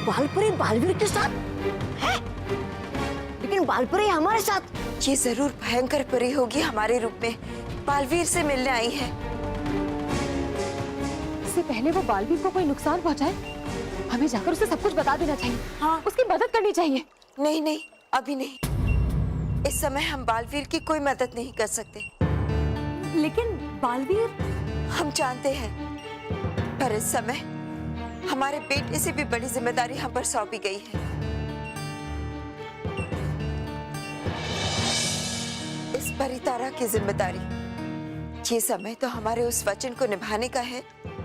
बालपरी बालवीर के साथ है, लेकिन बालपरी हमारे साथ। ये जरूर भयंकर परी होगी, हमारे रूप में बालवीर से मिलने आई है। इससे पहले वो बालवीर को कोई नुकसान पहुंचाए, हमें जाकर उसे सब कुछ बता देना चाहिए। हाँ, उसकी मदद करनी चाहिए। नहीं नहीं, अभी नहीं। इस समय हम बालवीर की कोई मदद नहीं कर सकते। लेकिन बालवीर, हम जानते हैं, पर इस समय हमारे बेटे से भी बड़ी जिम्मेदारी हम पर सौंपी गई है। इस परितारा की जिम्मेदारी, ये समय तो हमारे उस वचन को निभाने का है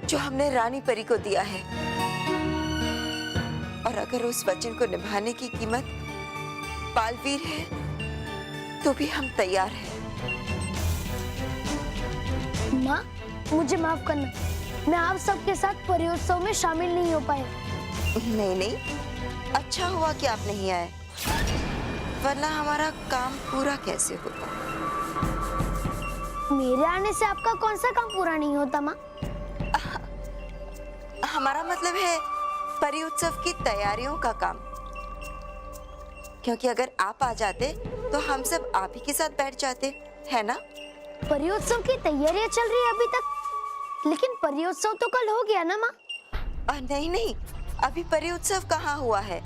जो हमने रानी परी को दिया है। और अगर उस वचन को निभाने की कीमत बालवीर है, तो भी हम तैयार हैं। माँ, मुझे माफ करना, मैं आप सबके साथ परियोत्सव में शामिल नहीं हो पाया। नहीं नहीं, अच्छा हुआ कि आप नहीं आए, वरना हमारा काम पूरा कैसे होता। मेरे आने से आपका कौन सा काम पूरा नहीं होता माँ? हमारा मतलब है परी उत्सव की तैयारियों का काम। क्योंकि अगर आप आ जाते तो हम सब आप ही के साथ बैठ जाते, है ना? परियोत्सव की तैयारियां चल रही है अभी तक, लेकिन परियोत्सव तो कल हो गया ना माँ? नहीं नहीं, अभी परी उत्सव कहाँ हुआ है।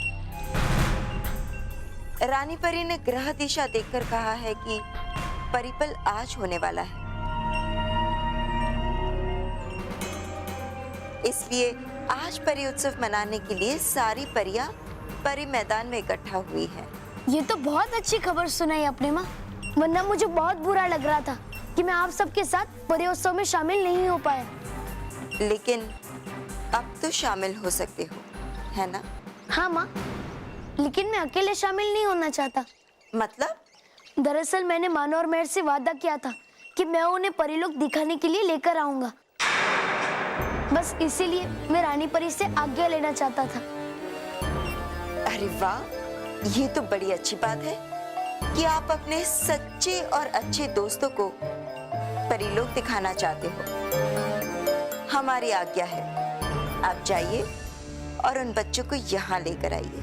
रानी परी ने ग्रह दिशा देखकर कहा है कि परिपल आज होने वाला है, इसलिए आज परी उत्सव मनाने के लिए सारी परियां परी मैदान में इकट्ठा हुई हैं। ये तो बहुत अच्छी खबर सुनाई आपने माँ, वरना मुझे बहुत बुरा लग रहा था कि मैं आप सबके साथ परियोत्सव में शामिल नहीं हो पाया। लेकिन अब तो शामिल हो सकते हो, है ना? हाँ माँ, लेकिन मैं अकेले शामिल नहीं होना चाहता। मतलब? दरअसल मैंने मानो और मेहर से वादा किया था कि मैं उन्हें परीलोक दिखाने के लिए लेकर आऊंगा। बस इसीलिए मैं रानी परी से आज्ञा लेना चाहता था। अरे वाह, ये तो बड़ी अच्छी बात है कि आप अपने सच्चे और अच्छे दोस्तों को परीलोक दिखाना चाहते हो। हमारी आज्ञा है, आप जाइए और उन बच्चों को यहाँ लेकर आइए।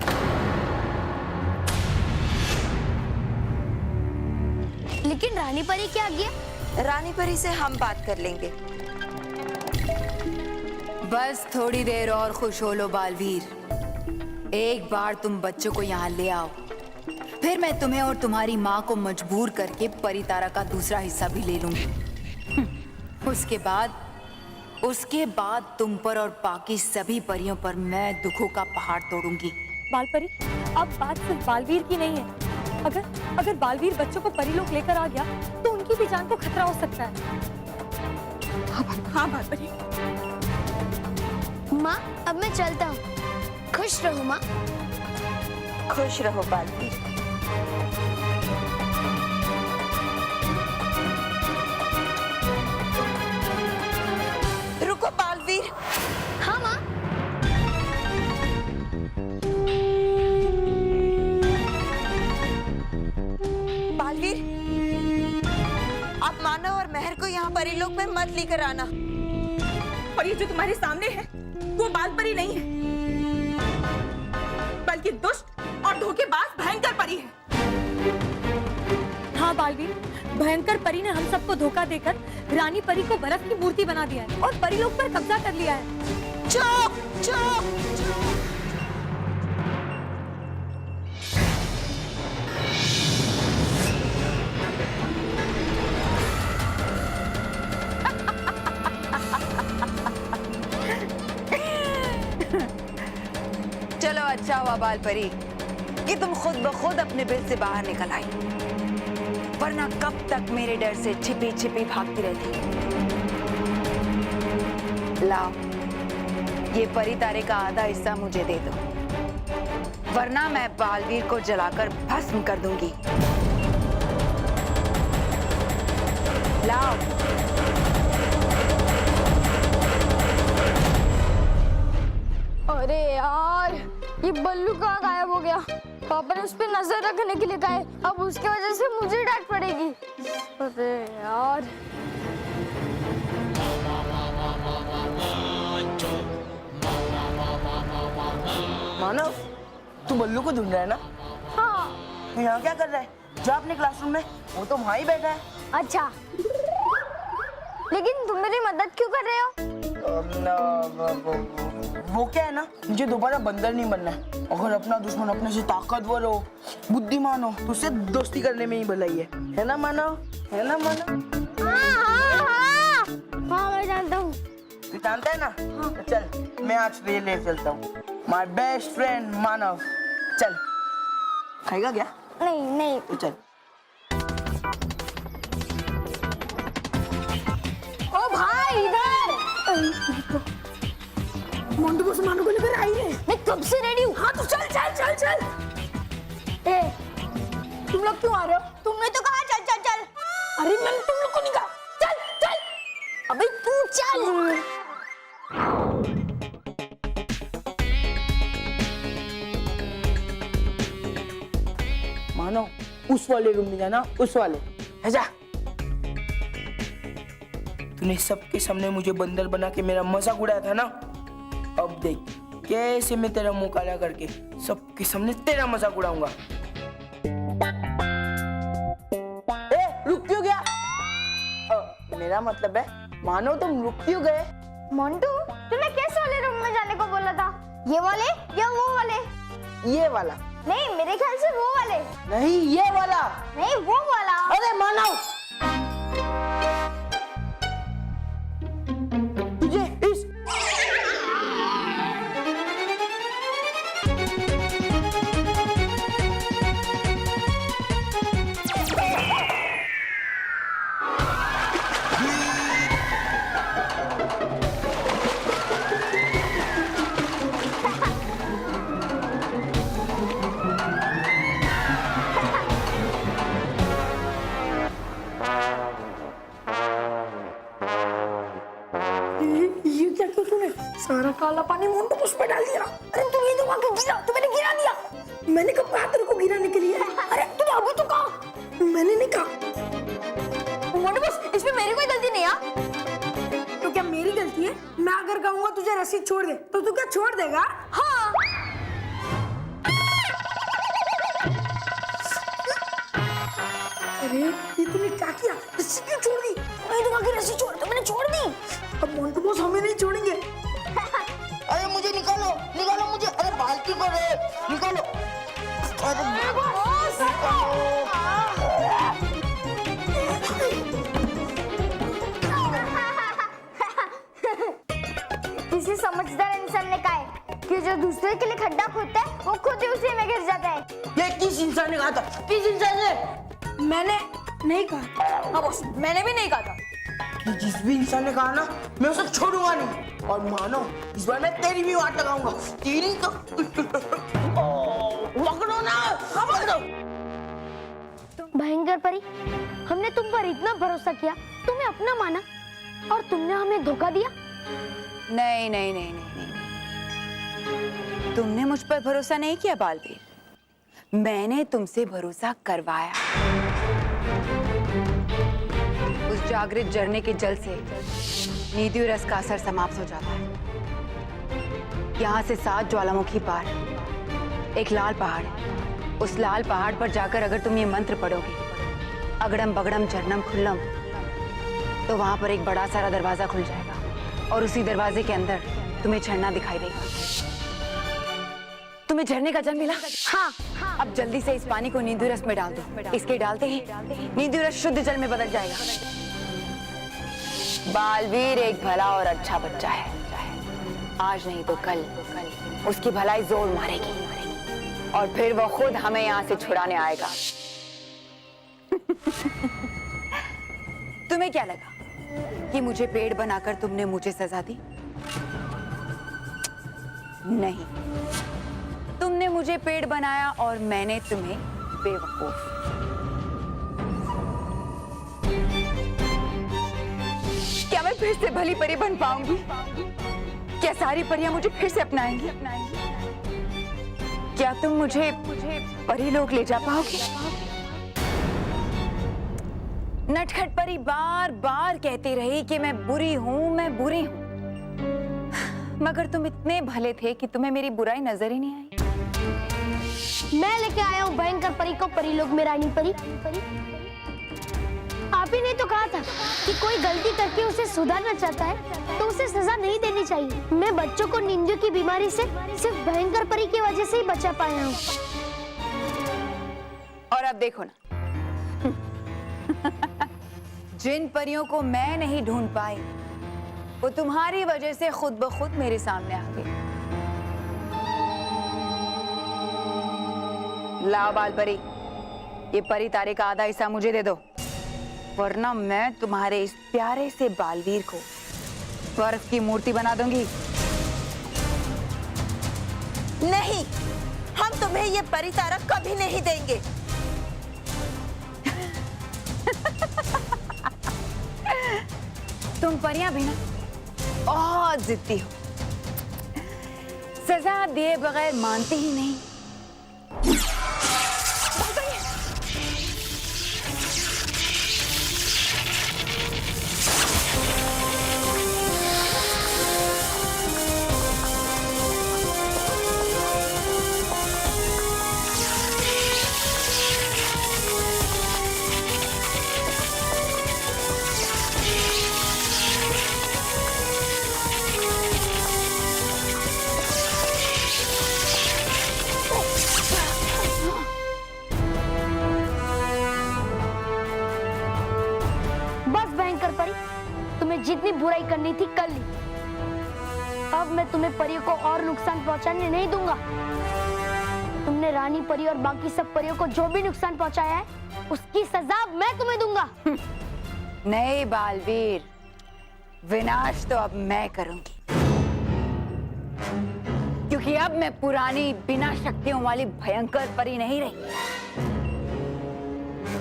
लेकिन रानी परी की आज्ञा? रानी परी से हम बात कर लेंगे। बस थोड़ी देर और खुश हो लो बालवीर। एक बार तुम बच्चों को यहाँ ले आओ, फिर मैं तुम्हें और तुम्हारी माँ को मजबूर करके परितारा का दूसरा हिस्सा भी ले लूंगी। उसके बाद तुम पर और बाकी सभी परियों पर मैं दुखों का पहाड़ तोड़ूंगी। बालपरी, अब बात सिर्फ बालवीर की नहीं है। अगर बालवीर बच्चों को परीलोक लेकर आ गया तो उनकी भी जान को खतरा हो सकता है। हाँ बालपरी। माँ, अब मैं चलता हूँ। खुश रहो माँ। खुश रहो बालवीर। रुको बालवीर। हाँ माँ। बालवीर, आप मानव और मेहर को यहाँ परीलोक में मत लेकर आना। और ये जो तुम्हारे सामने है वो बालपरी नहीं है, बल्कि दुष्ट और धोखेबाज भयंकर परी है। हाँ बालवीर, भयंकर परी ने हम सबको धोखा देकर रानी परी को बर्फ की मूर्ति बना दिया है और परीलोक पर कब्जा कर लिया है। चुप चुप। चलो अच्छा हुआ बालपरी कि तुम खुद ब खुद अपने बिल से बाहर निकल आई, वरना कब तक मेरे डर से छिपी छिपी भागती रहती। लाओ, ये परितारे का आधा हिस्सा मुझे दे दो, वरना मैं बालवीर को जलाकर भस्म कर दूंगी। लाओ। अरे यार, ये बल्लू कहाँ गायब हो गया? पापा ने उस पर नजर रखने के लिए कहा है, अब उसकी वजह से मुझे डांट पड़ेगी। अरे यार। मानव, तू बल्लू को ढूंढ रहा है ना? हाँ। तो यहाँ क्या कर रहा है? जा अपने क्लासरूम में, वो तो वहाँ ही बैठा है। अच्छा, लेकिन तुम मेरी मदद क्यों कर रहे हो? वो क्या है ना, मुझे दोबारा बंदर नहीं बनना है। अगर अपना दुश्मन अपने से ताकतवर हो, बुद्धिमान हो, तो उससे दोस्ती करने में ही भलाई है ना मानव? है ना मानव? हाँ, मैं जानता हूँ। तू जानता है ना? तो चल, मैं आज तुझे ले चलता हूँ। माय बेस्ट फ्रेंड मानव, चल। खाएगा क्या? नहीं। तो चल। ओ भाई, इधर। मोंटू बॉस मानो को लेकर आई है। मैं कब से रेडी हूँ। हाँ तो चल चल चल चल। ए, तुम लोग क्यों आ रहे हो? तुमने तो कहा चल चल चल। अरे मैंने तुम लोग को नहीं कहा। चल चल। अबे तू चल। मानो, उस वाले रूम में जाना, उस वाले। जा। तूने सबके सामने मुझे बंदर बना के मेरा मजाक उड़ाया था ना? अब देख कैसे मैं तेरा मुंह काला करके सबके सामने तेरा मजाक उड़ाऊंगा। ए, रुक क्यों गया? मेरा मतलब है, मानो तुम रुक क्यों गए? मोंटू, तूने किस वाले रूम में जाने को बोला था? ये वाले या वो वाले? ये वाला। नहीं, मेरे ख्याल से वो वाले। नहीं, ये वाला। नहीं, वो वाला। अरे मानव, तुझे इस ये क्या किया तूने? सारा काला पानी मोंटू बॉस पे डाल दिया। अरे तू ये तो वहाँ क्यों गिरा? तू मैंने गिरा दिया। मैंने कब कहा तेरे को गिराने के लिए? अरे तूने अभी तो कहा। मैंने नहीं कहा। मोंटू बॉस, इसमें मेरी कोई गलती नहीं है। तो क्या मेरी गलती है? मैं अगर कहूँगा तुझे रस्सी छोड़ दे, तो तू क्या छोड़ देगा? हाँ। अरे ये तूने क्या किया? रस्सी क्यों छोड़ दी? मैं तो कहा रस्सी छोड़, तो मैंने छोड़ दी। अब मोंटू बॉस हमें नहीं छोड़ेंगे। अरे मुझे निकालो, निकालो मुझे। अरे बाल्टी को रे, निकालो। किसी समझदार इंसान ने कहा है कि जो दूसरे के लिए खड्डा खोदता है वो खुद ही उसी में गिर जाता है। ये किस इंसान ने कहा था? किस इंसान ने? मैंने नहीं कहा। हाँ बॉस, मैंने भी नहीं कहा था। कि जिस भी इंसान ने कहा ना, मैं उसे छोड़ूंगा नहीं। और मानो, इस बार मैं तेरी भी वाट लगाऊंगा। तेरी तो पकड़ो ना, पकड़ो। भयंकर परी, हमने तुम पर इतना भरोसा किया, तुम्हें अपना माना और तुमने हमें धोखा दिया। नहीं नहीं नहीं नहीं नहीं, तुमने मुझ पर भरोसा नहीं किया बालवीर, मैंने तुमसे भरोसा करवाया। उस जागृत झरने के जल से नीति रस का असर समाप्त हो जाता है। यहाँ से 7 ज्वालामुखी पार एक लाल पहाड़ है। उस लाल पहाड़ पर जाकर अगर तुम ये मंत्र पढ़ोगे, अगड़म बगड़म झरनम खुल्लम, तो वहां पर एक बड़ा सारा दरवाजा खुल जाएगा और उसी दरवाजे के अंदर तुम्हें झरना दिखाई देगा। तुम्हें झरने का जल मिला? हाँ। अब जल्दी से इस पानी को नींदू रस में डाल दो। इसके डालते ही नींदू रस शुद्ध जल में बदल जाएगा। बालवीर एक भला और अच्छा बच्चा है। आज नहीं तो कल उसकी भलाई जोर मारेगी और फिर वो खुद हमें यहाँ से छुड़ाने आएगा। तुम्हें क्या लगा कि मुझे पेड़ बनाकर तुमने मुझे सजा दी? नहीं, तुमने मुझे पेड़ बनाया और मैंने तुम्हें बेवकूफ। क्या मैं फिर से भली परी बन पाऊंगी? क्या सारी परियां मुझे फिर से अपनाएंगी? क्या तुम मुझे परी लोग ले जा पाओगे? नटखट परी बार बार कहती रही कि मैं बुरी हूं, मैं बुरी हूं, मगर तुम इतने भले थे कि तुम्हें मेरी बुराई नजर ही नहीं आई। मैं लेके आया हूँ भयंकर परी को परीलोक में रानी परी। आप ही ने तो कहा था कि कोई गलती करके उसे सुधारना चाहता है तो उसे सजा नहीं देनी चाहिए। मैं बच्चों को नींदों की बीमारी से सिर्फ भयंकर परी की वजह से ही बचा पाया हूँ। और अब देखो ना, जिन परियों को मैं नहीं ढूंढ पाई वो तुम्हारी वजह से खुद ब खुद मेरे सामने आ गई। लाओ बाल परी, ये परी तारे का आधा हिस्सा मुझे दे दो, वरना मैं तुम्हारे इस प्यारे से बालवीर को बर्फ की मूर्ति बना दूंगी। नहीं, हम तुम्हें ये परी तारा कभी नहीं देंगे। तुम परियां भी ना बहुत जिद्दी हो, सजा दिए बगैर मानती ही नहीं। बस भयंकर परी, तुम्हें जितनी बुराई करनी थी कर ली। अब मैं तुम्हें परियों को और नुकसान पहुंचाने नहीं दूंगा। तुमने रानी परी और बाकी सब परियों को जो भी नुकसान पहुंचाया है उसकी सजा मैं तुम्हें दूंगा। नहीं बालवीर, विनाश तो अब मैं करूंगी, क्योंकि अब मैं पुरानी बिना शक्तियों वाली भयंकर परी नहीं रही,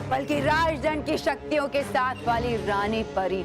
बल्कि राजदंड की शक्तियों के साथ वाली रानी परी।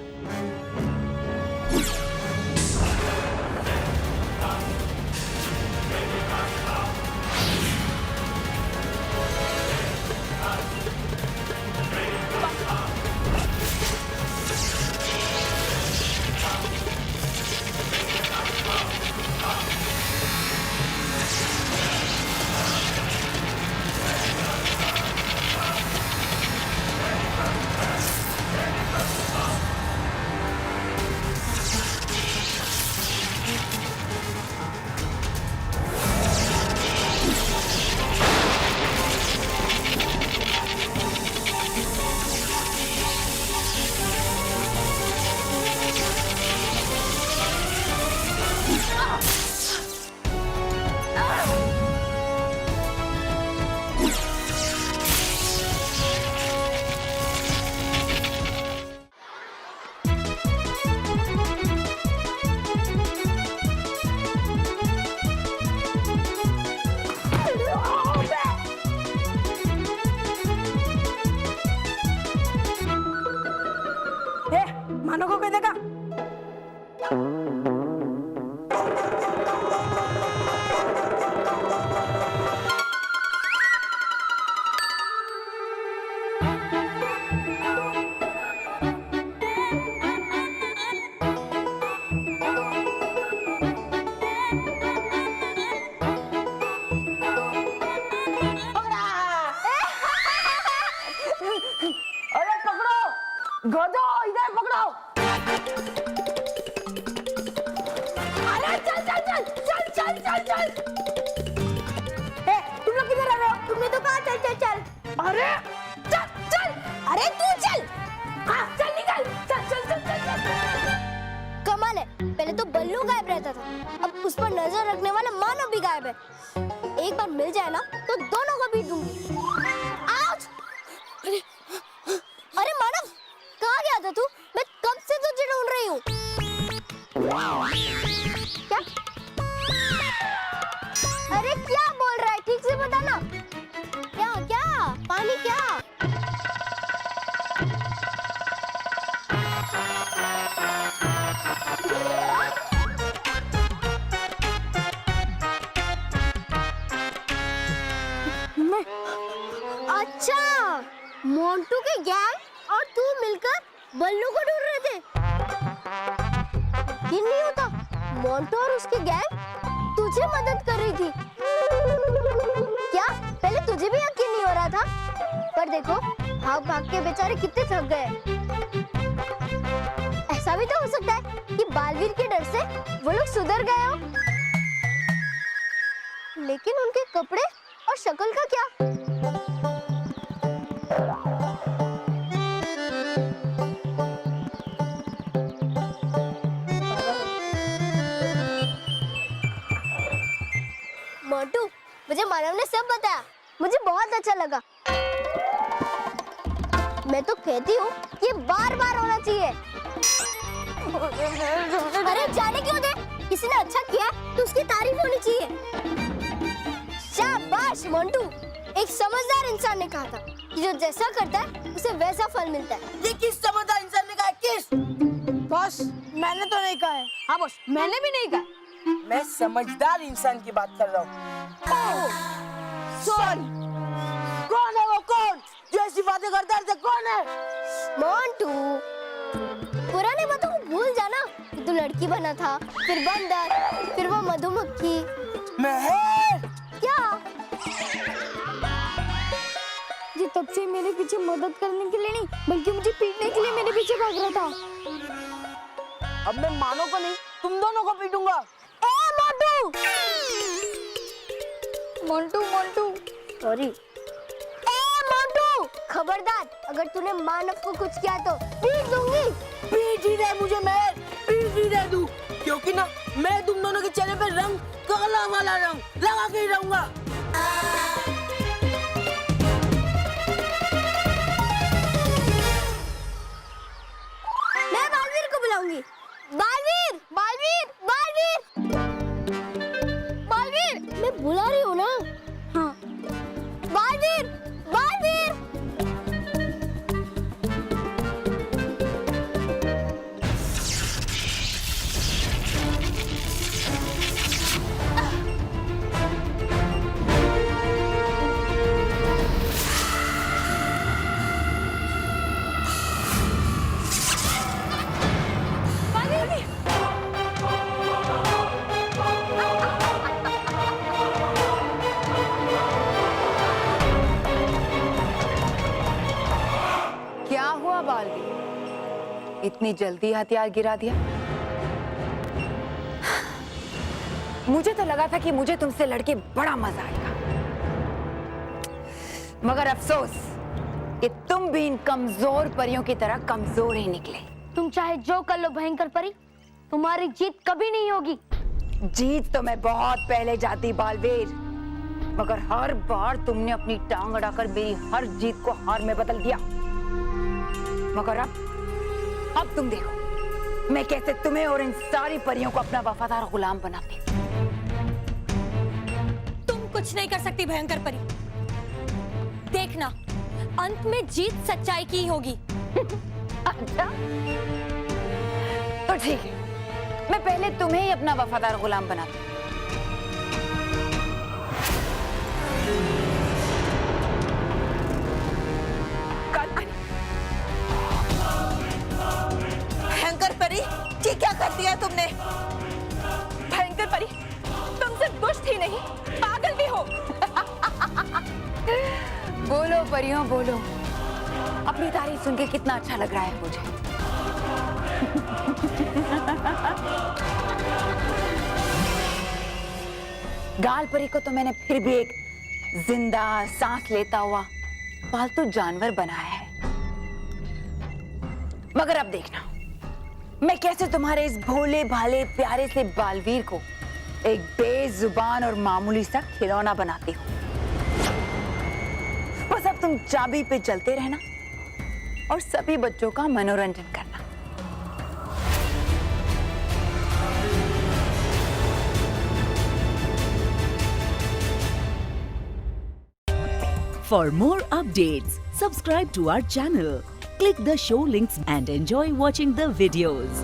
मानो को कह देगा। अरे पकड़ो, गधो इधर पकड़ो। अरे चल चल चल चल चल चल चल। ए, तुम लोग किधर आ रहे हो? तुमने तो कहा चल चल चल। अरे चल चल। अरे तू चल। हाँ चल निकल। चल चल चल चल चल। कमाल है, पहले तो बल्लू गायब रहता था, अब उस पर नजर रखने वाला मानव भी गायब है। एक बार मिल जाए ना तो दोनों को भी दूंगी। आउच! अरे मानव, कहाँ गया था तू? मैं कब से तुझे ढूंढ रही हूँ। क्या? अरे क्या बोल रहा है? ठीक से बता ना। क्या क्या? पानी क्या? अच्छा, मोंटू के गैंग और तू मिलकर बल्लू को ढूंढ रहे थे। ये नहीं होता, मोंटू और उसके गैंग तुझे मदद कर रही थी। क्या? पहले तुझे भी यकीन नहीं हो रहा था, पर देखो भाग भाग के बेचारे कितने थक गए। ऐसा भी तो हो सकता है कि बालवीर के डर से वो लोग सुधर गए हो। लेकिन उनके कपड़े और शक्ल का क्या? मोटू, मुझे मानव ने सब बताया, मुझे बहुत अच्छा लगा। मैं तो कहती हूँ ये बार-बार होना चाहिए। अरे जाने क्यों दे, किसी ने अच्छा किया तो उसकी तारीफ होनी चाहिए। शाबाश मोंटू, एक समझदार इंसान ने कहा था कि जो जैसा करता है उसे वैसा फल मिलता है। ये किस समझदार इंसान ने कहा? किस? बॉस मैंने तो नहीं कहा है। हाँ बॉस, मैंने भी नहीं कहा। मैं समझदार इंसान की बात कर रहा हूँ। सॉरी, कौन है वो? कौन जो ऐसी बातें करता है? कौन है? मोंटू, पुरानी बातों को भूल जाना कि तू लड़की बना था, फिर बंदर, फिर वो मधुमक्खी। मैं क्या? ये तब से मेरे पीछे मदद करने के लिए नहीं, बल्कि मुझे पीटने के लिए मेरे पीछे भाग रहा था। अब मैं मानो को नहीं, तुम दोनों को पीटूंगा। ए मोंटू! मोंटू सॉरी। ए मोंटू! खबरदार, अगर तूने मानव को कुछ किया तो पीट दूंगी। पीट ही दे मुझे, मैं पीट ही दे दूं, क्योंकि ना मैं तुम दोनों के चेहरे पे रंग, काला वाला रंग लगा के ही रहूंगा। मैं बालवीर को बुलाऊंगी। बालवीर, बालवीर, बालवीर, बालवीर! मैं बुला रही हूँ ना। हाँ। बालवीर, बालवीर! क्या हुआ बालवीर, इतनी जल्दी हथियार गिरा दिया? मुझे तो लगा था कि मुझे तुमसे लड़के बड़ा मजा आएगा, मगर अफसोस कि तुम भी इन कमजोर परियों की तरह कमजोर ही निकले। तुम चाहे जो कर लो भयंकर परी, तुम्हारी जीत कभी नहीं होगी। जीत तो मैं बहुत पहले जाती बालवीर, मगर हर बार तुमने अपनी टांग अड़ाकर मेरी हर जीत को हार में बदल दिया। मगर अब तुम देखो मैं कैसे तुम्हें और इन सारी परियों को अपना वफादार गुलाम बनाती हूँ। तुम कुछ नहीं कर सकती भयंकर परी। देखना, अंत में जीत सच्चाई की ही होगी। अच्छा, तो ठीक है, मैं पहले तुम्हें ही अपना वफादार गुलाम बनाती हूँ। भयंकर परी, ये क्या कर दिया तुमने? भयंकर परी, तुम सिर्फ दुष्ट ही नहीं, पागल भी हो। बोलो परियों बोलो, अपनी तारीफ सुन के कितना अच्छा लग रहा है मुझे। गाल परी को तो मैंने फिर भी एक जिंदा सांस लेता हुआ पालतू जानवर बनाया है, मगर अब देखना मैं कैसे तुम्हारे इस भोले भाले प्यारे से बालवीर को एक बेजुबान और मामूली सा खिलौना बनाती हूँ। बस अब तुम चाबी पे चलते रहना और सभी बच्चों का मनोरंजन करना। For more updates, subscribe to our channel, click the show links and enjoy watching the videos.